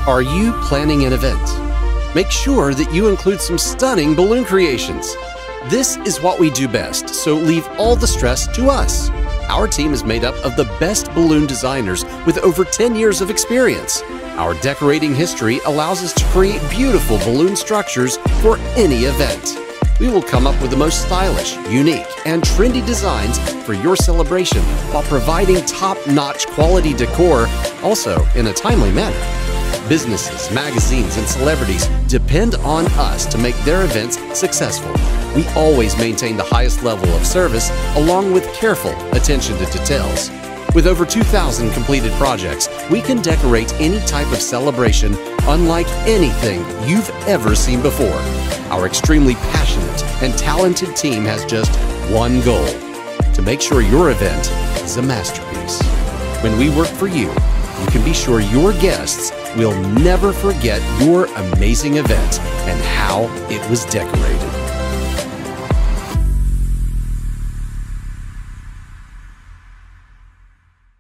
Are you planning an event? Make sure that you include some stunning balloon creations. This is what we do best, so leave all the stress to us. Our team is made up of the best balloon designers with over 10 years of experience. Our decorating history allows us to create beautiful balloon structures for any event. We will come up with the most stylish, unique, and trendy designs for your celebration while providing top-notch quality decor, also in a timely manner. Businesses, magazines, and celebrities depend on us to make their events successful. We always maintain the highest level of service along with careful attention to details. With over 2,000 completed projects, we can decorate any type of celebration unlike anything you've ever seen before. Our extremely passionate and talented team has just one goal: to make sure your event is a masterpiece. When we work for you, you can be sure your guests will never forget your amazing event and how it was decorated.